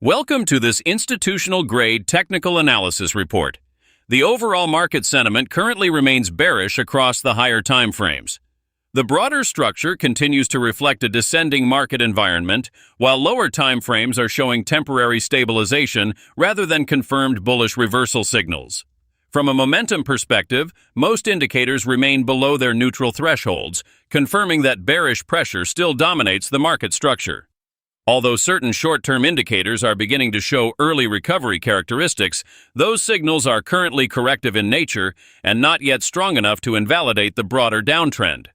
Welcome to this institutional-grade technical analysis report. The overall market sentiment currently remains bearish across the higher time frames. The broader structure continues to reflect a descending market environment, while lower time frames are showing temporary stabilization rather than confirmed bullish reversal signals. From a momentum perspective, most indicators remain below their neutral thresholds, confirming that bearish pressure still dominates the market structure. Although certain short-term indicators are beginning to show early recovery characteristics, those signals are currently corrective in nature and not yet strong enough to invalidate the broader downtrend.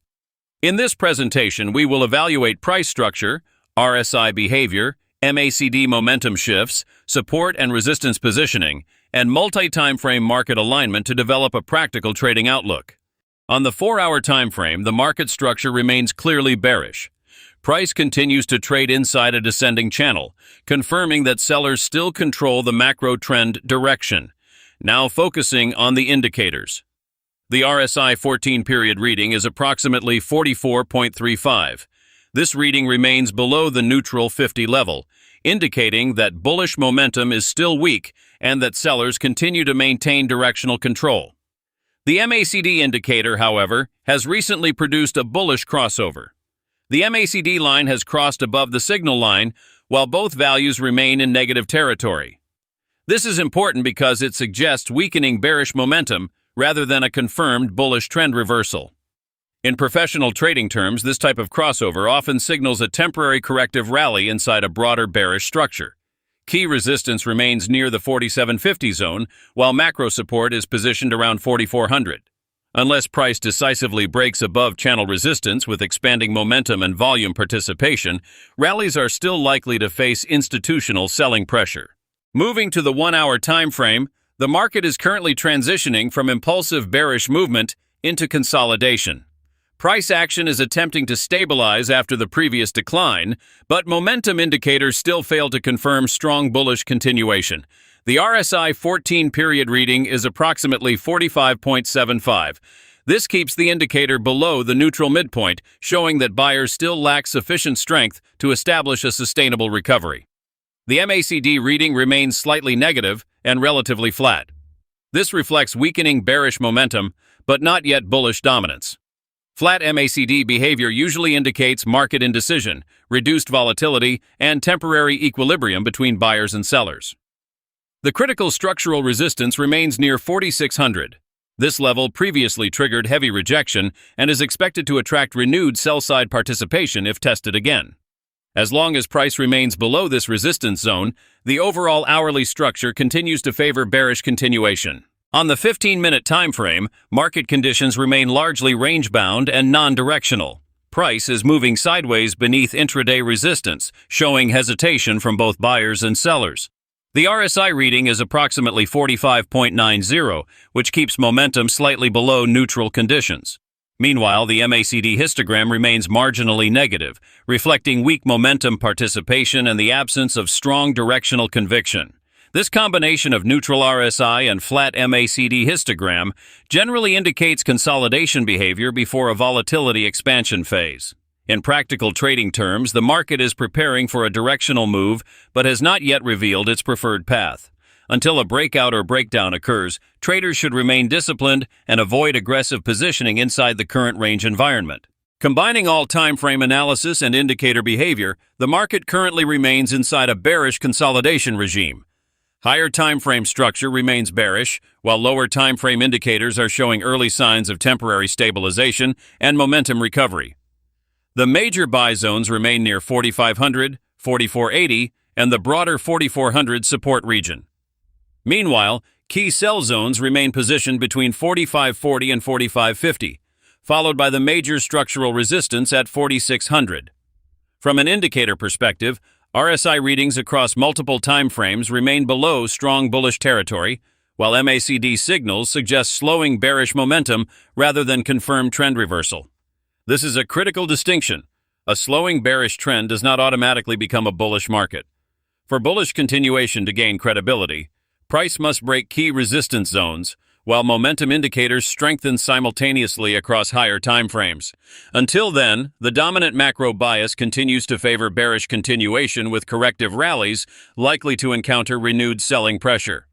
In this presentation, we will evaluate price structure, RSI behavior, MACD momentum shifts, support and resistance positioning, and multi-timeframe market alignment to develop a practical trading outlook. On the 4-hour time frame, the market structure remains clearly bearish. Price continues to trade inside a descending channel, confirming that sellers still control the macro trend direction. Now focusing on the indicators. The RSI 14-period reading is approximately 44.35. This reading remains below the neutral 50 level, indicating that bullish momentum is still weak and that sellers continue to maintain directional control. The MACD indicator, however, has recently produced a bullish crossover. The MACD line has crossed above the signal line, while both values remain in negative territory. This is important because it suggests weakening bearish momentum rather than a confirmed bullish trend reversal. In professional trading terms, this type of crossover often signals a temporary corrective rally inside a broader bearish structure. Key resistance remains near the 4750 zone, while macro support is positioned around 4400. Unless price decisively breaks above channel resistance with expanding momentum and volume participation, rallies are still likely to face institutional selling pressure. Moving to the 1-hour time frame, the market is currently transitioning from impulsive bearish movement into consolidation. Price action is attempting to stabilize after the previous decline, but momentum indicators still fail to confirm strong bullish continuation. The RSI 14-period reading is approximately 45.75. This keeps the indicator below the neutral midpoint, showing that buyers still lack sufficient strength to establish a sustainable recovery. The MACD reading remains slightly negative and relatively flat. This reflects weakening bearish momentum, but not yet bullish dominance. Flat MACD behavior usually indicates market indecision, reduced volatility, and temporary equilibrium between buyers and sellers. The critical structural resistance remains near 4600. This level previously triggered heavy rejection and is expected to attract renewed sell-side participation if tested again. As long as price remains below this resistance zone, the overall hourly structure continues to favor bearish continuation. On the 15-minute time frame, market conditions remain largely range-bound and non-directional. Price is moving sideways beneath intraday resistance, showing hesitation from both buyers and sellers. The RSI reading is approximately 45.90, which keeps momentum slightly below neutral conditions. Meanwhile, the MACD histogram remains marginally negative, reflecting weak momentum participation and the absence of strong directional conviction. This combination of neutral RSI and flat MACD histogram generally indicates consolidation behavior before a volatility expansion phase. In practical trading terms, the market is preparing for a directional move but has not yet revealed its preferred path. Until a breakout or breakdown occurs, traders should remain disciplined and avoid aggressive positioning inside the current range environment. Combining all time frame analysis and indicator behavior, the market currently remains inside a bearish consolidation regime. Higher time frame structure remains bearish, while lower time frame indicators are showing early signs of temporary stabilization and momentum recovery. The major buy zones remain near 4500, 4480, and the broader 4400 support region. Meanwhile, key sell zones remain positioned between 4540 and 4550, followed by the major structural resistance at 4600. From an indicator perspective, RSI readings across multiple time frames remain below strong bullish territory, while MACD signals suggest slowing bearish momentum rather than confirmed trend reversal. This is a critical distinction. A slowing bearish trend does not automatically become a bullish market. For bullish continuation to gain credibility, price must break key resistance zones, while momentum indicators strengthen simultaneously across higher timeframes. Until then, the dominant macro bias continues to favor bearish continuation with corrective rallies likely to encounter renewed selling pressure.